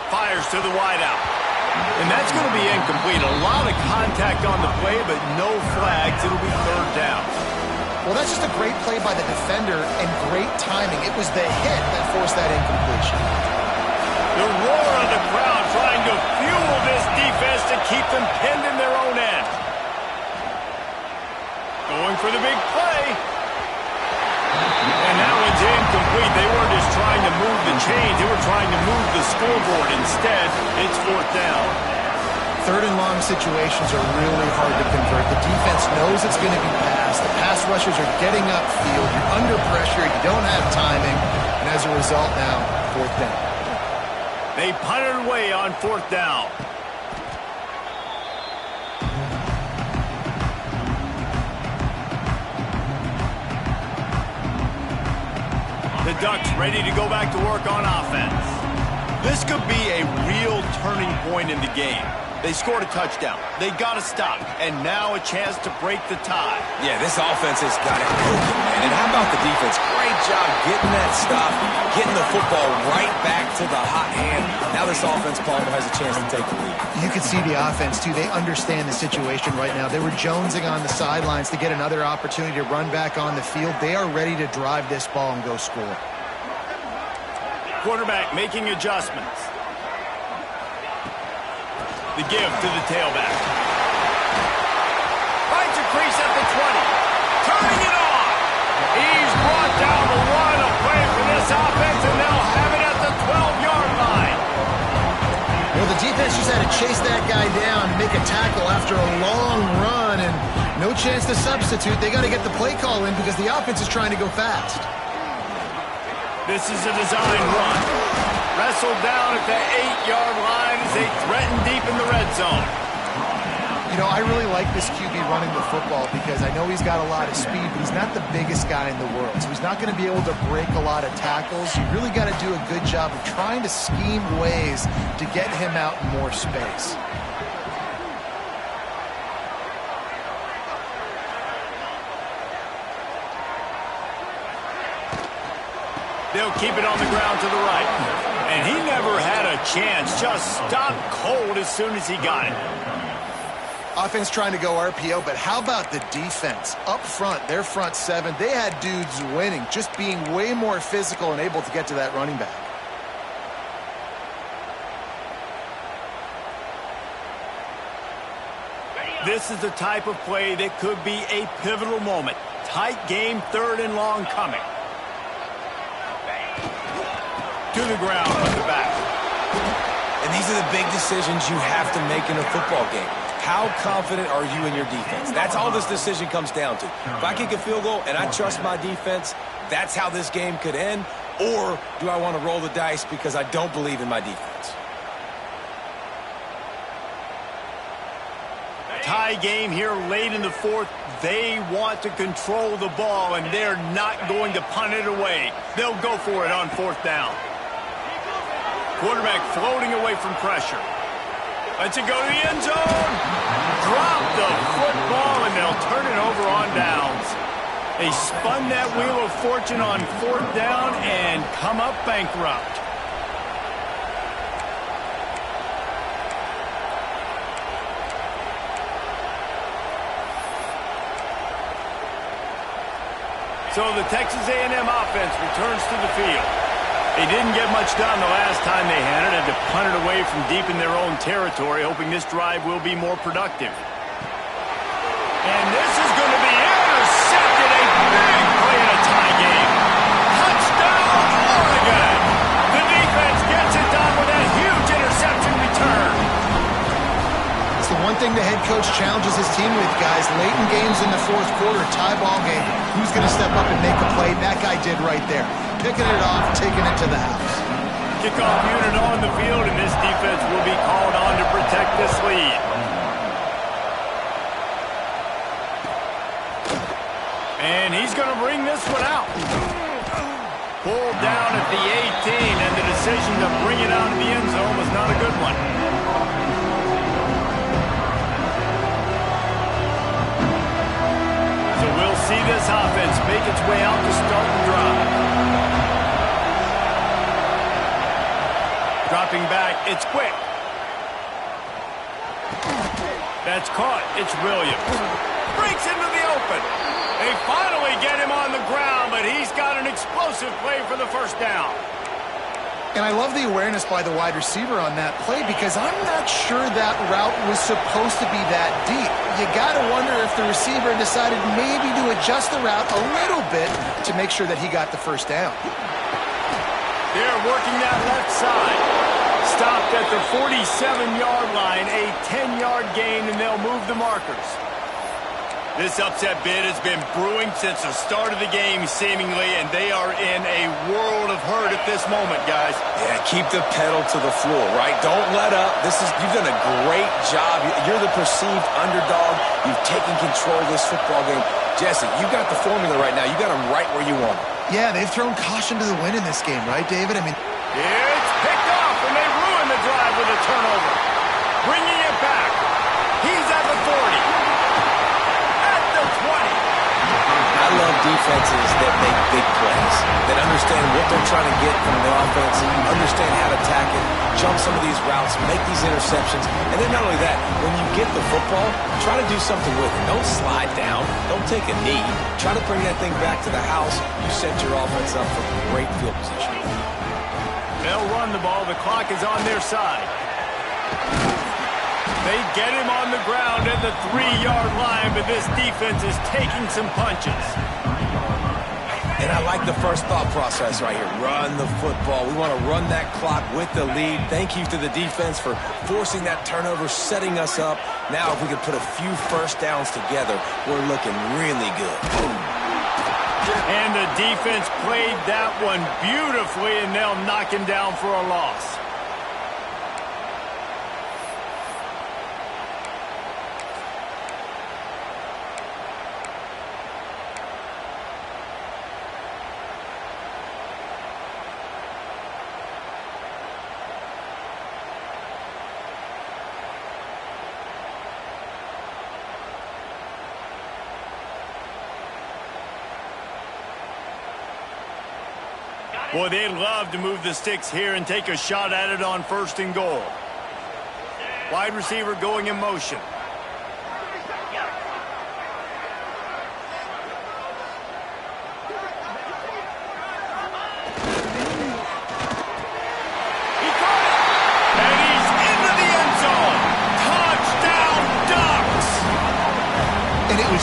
Fires to the wideout. And that's going to be incomplete. A lot of contact on the play, but no flags. It'll be third down. Well, that's just a great play by the defender and great timing. It was the hit that forced that incompletion. The roar of the crowd trying to fuel this defense to keep them pinned in their own end. Going for the big play. And that one's incomplete. They weren't just trying to move the chains. They were trying to move the scoreboard. Instead, it's fourth down. Third and long situations are really hard to convert. The defense knows it's going to be passed. The pass rushers are getting upfield. You're under pressure. You don't have timing. And as a result now, fourth down. They punted away on fourth down. The Ducks ready to go back to work on offense. This could be a real turning point in the game. They scored a touchdown. They got a stop. And now a chance to break the tie. Yeah, this offense has got it cooking, man. And how about the defense? Great job getting that stop, getting the football right back to the hot hand. Now this offense, Palmer, has a chance to take the lead. You can see the offense, too. They understand the situation right now. They were jonesing on the sidelines to get another opportunity to run back on the field. They are ready to drive this ball and go score. Quarterback making adjustments. The give to the tailback. Finds a crease at the 20. Turning it on. He's brought down the run. A play for this offense, and they'll have it at the 12-yard line. Well, the defense just had to chase that guy down and make a tackle after a long run, and no chance to substitute. They got to get the play call in because the offense is trying to go fast. This is a design run. Wrestled down at the 8-yard line as they threaten deep in the red zone. You know, I really like this QB running the football because I know he's got a lot of speed, but he's not the biggest guy in the world. So he's not going to be able to break a lot of tackles. You really got to do a good job of trying to scheme ways to get him out in more space. They'll keep it on the ground to the right. And he never had a chance. Just stopped cold as soon as he got it. Offense trying to go RPO, but how about the defense? Up front, their front seven, they had dudes winning, just being way more physical and able to get to that running back. This is the type of play that could be a pivotal moment. Tight game, 3rd and long coming. To the ground with the back. And these are the big decisions you have to make in a football game. How confident are you in your defense? That's all this decision comes down to. If I kick a field goal and I trust my defense, that's how this game could end. Or do I want to roll the dice because I don't believe in my defense? Tie game here late in the 4th. They want to control the ball, and they're not going to punt it away. They'll go for it on 4th down. Quarterback floating away from pressure. Lets it go to the end zone. Drop the football, and they'll turn it over on downs. They spun that wheel of fortune on 4th down and come up bankrupt. So the Texas A&M offense returns to the field. They didn't get much done the last time they had to punt it away from deep in their own territory, hoping this drive will be more productive. And this is going to be intercepted. A big play in a tie game. Touchdown, Oregon! The defense gets it done with a huge interception return. It's the one thing the head coach challenges his team with, guys. Late in games in the 4th quarter, tie ball game. Who's going to step up and make a play? That guy did right there. Picking it off, taking it to the house. Kickoff unit on the field, and this defense will be called on to protect this lead. And he's going to bring this one out. Pulled down at the 18, and the decision to bring it out of the end zone was not a good one. So we'll see this offense make its way out to start the drive. Dropping back, it's quick. That's caught, it's Williams. Breaks into the open. They finally get him on the ground, but he's got an explosive play for the 1st down. And I love the awareness by the wide receiver on that play because I'm not sure that route was supposed to be that deep. You got to wonder if the receiver decided maybe to adjust the route a little bit to make sure that he got the 1st down. They're working that left side. Stopped at the 47-yard line, a 10-yard gain, and they'll move the markers. This upset bid has been brewing since the start of the game, seemingly, and they are in a world of hurt at this moment, guys. Yeah, keep the pedal to the floor, right? Don't let up. You've done a great job. You're the perceived underdog. You've taken control of this football game. Jesse, you got the formula right now. You got them right where you want them. Yeah, they've thrown caution to the wind in this game, right, David? I mean, it's picked off, and they ruin the drive with a turnover. Bringing it back. He's at the 40. At the 20. I love defenses that make big plays, that understand what they're trying to get from the offense, understand how to attack it, jump some of these routes, make these interceptions. And then not only that, when you get the football, try to do something with it. Don't slide down. Don't take a knee. Try to bring that thing back to the house. You set your offense up for great field position. They'll run the ball. The clock is on their side. They get him on the ground at the 3-yard line, but this defense is taking some punches. And I like the first thought process right here. Run the football. We want to run that clock with the lead. Thank you to the defense for forcing that turnover, setting us up. Now if we could put a few 1st downs together, we're looking really good. And the defense played that one beautifully, and they'll knock him down for a loss. Boy, they'd love to move the sticks here and take a shot at it on 1st and goal. Wide receiver going in motion.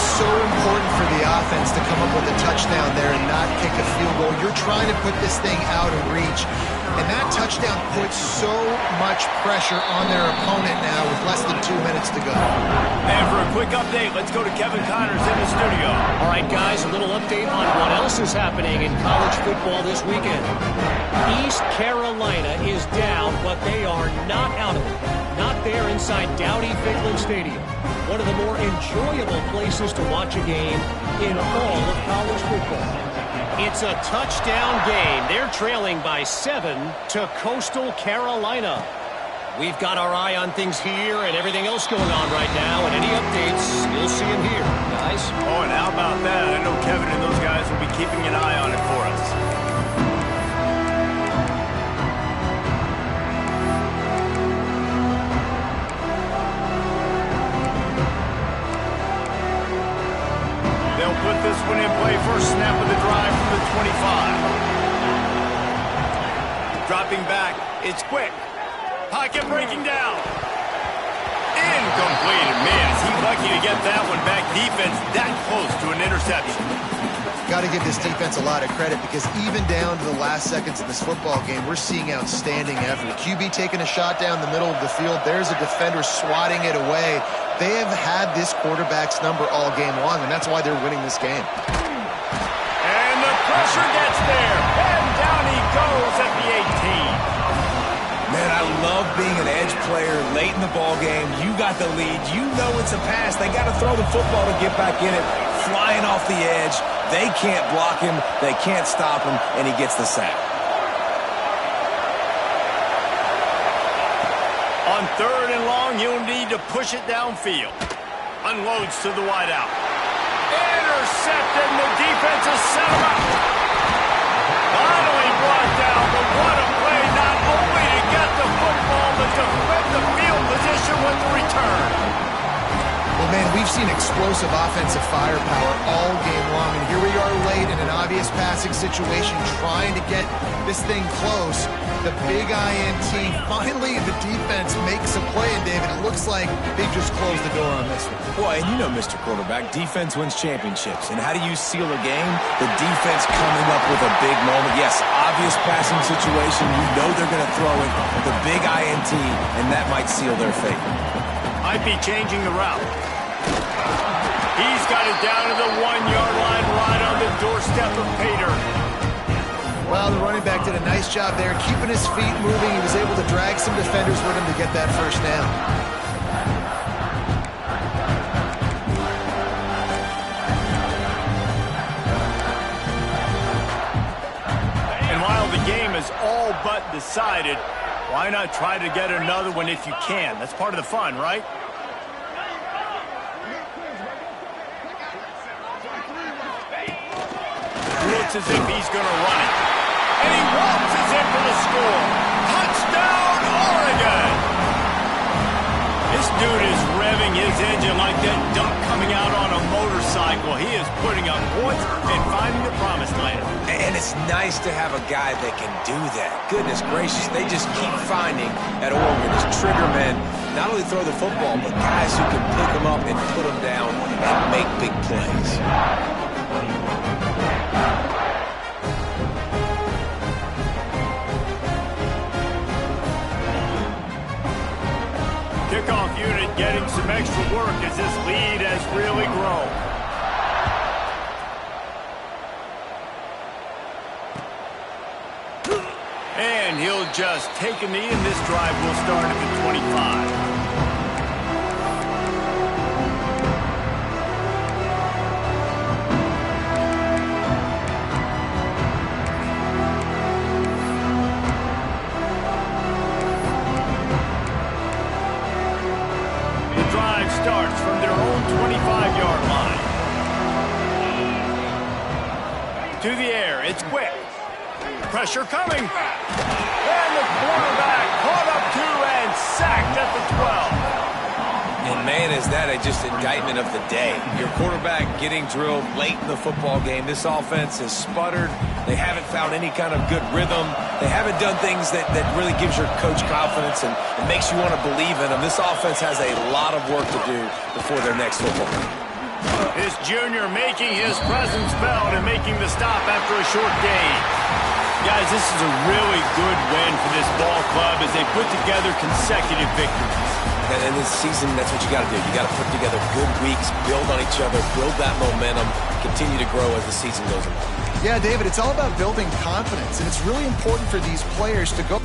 So important for the offense to come up with a touchdown there and not kick a field goal. You're trying to put this thing out of reach, and that touchdown puts so much pressure on their opponent now with less than 2 minutes to go. And for a quick update, let's go to Kevin Connors in the studio. All right, guys, a little update on what else is happening in college football this weekend. East Carolina is down, but they are not out of it. Not there inside Dowdy-Ficklen Stadium. One of the more enjoyable places to watch a game in all of college football. It's a touchdown game. They're trailing by 7 to Coastal Carolina. We've got our eye on things here and everything else going on right now, and any updates, you'll see them here, guys. Oh, and how about that? I know Kevin and those guys will be keeping an eye on it for us. They'll put this one in play. First snap of the drive from the 25. Dropping back. It's quick. Pocket breaking down. Incomplete. Man, is he lucky to get that one back. Defense that close to an interception. Got to give this defense a lot of credit because even down to the last seconds of this football game, we're seeing outstanding effort. QB taking a shot down the middle of the field. There's a defender swatting it away. They have had this quarterback's number all game long, and that's why they're winning this game. And the pressure gets there. And down he goes at the 18. Man, I love being an edge player late in the ball game. You got the lead. You know it's a pass. They got to throw the football to get back in it. Flying off the edge. They can't block him. They can't stop him, and he gets the sack. On 3rd and long, you'll need to push it downfield. Unloads to the wideout. Intercepted, and the defense is set him up. Finally brought down, but what a play, not only to get the football, but to flip the field position with the return. Well, man, we've seen explosive offensive firepower all game long, and here we are late in an obvious passing situation trying to get this thing close. The big INT, finally the defense makes a play, and David, it looks like they just closed the door on this one. Well, and you know, Mr. Quarterback, defense wins championships. And how do you seal a game? The defense coming up with a big moment. Yes, obvious passing situation. You know they're going to throw it. The big INT, and that might seal their fate. Might be changing the route. He's got it down to the 1-yard line, right on the doorstep of Pater. Well, the running back did a nice job there, keeping his feet moving. He was able to drag some defenders with him to get that first down. And while the game is all but decided, why not try to get another one if you can? That's part of the fun, right? Looks as if he's going to run it. And he waltzes in for the score. Touchdown, Oregon! This dude is revving his engine like that duck coming out on a motorcycle. He is putting up points and finding the promised land. And it's nice to have a guy that can do that. Goodness gracious, they just keep finding at Oregon as trigger men. Not only throw the football, but guys who can pick them up and put them down and make big plays. Kickoff unit getting some extra work as this lead has really grown. And he'll just take a knee, and this drive will start at the 25. Starts from their own 25-yard line. To the air, it's quick. Pressure coming. And the quarterback caught up to and sacked at the 12. And, man, is that just indictment of the day. Your quarterback getting drilled late in the football game. This offense has sputtered. They haven't found any kind of good rhythm. They haven't done things that really gives your coach confidence and makes you want to believe in them. This offense has a lot of work to do before their next football game. His junior making his presence felt and making the stop after a short gain. Guys, this is a really good win for this ball club as they put together consecutive victories. And in this season, that's what you got to do. You got to put together good weeks, build on each other, build that momentum, continue to grow as the season goes along. Yeah, David, it's all about building confidence, and it's really important for these players to go.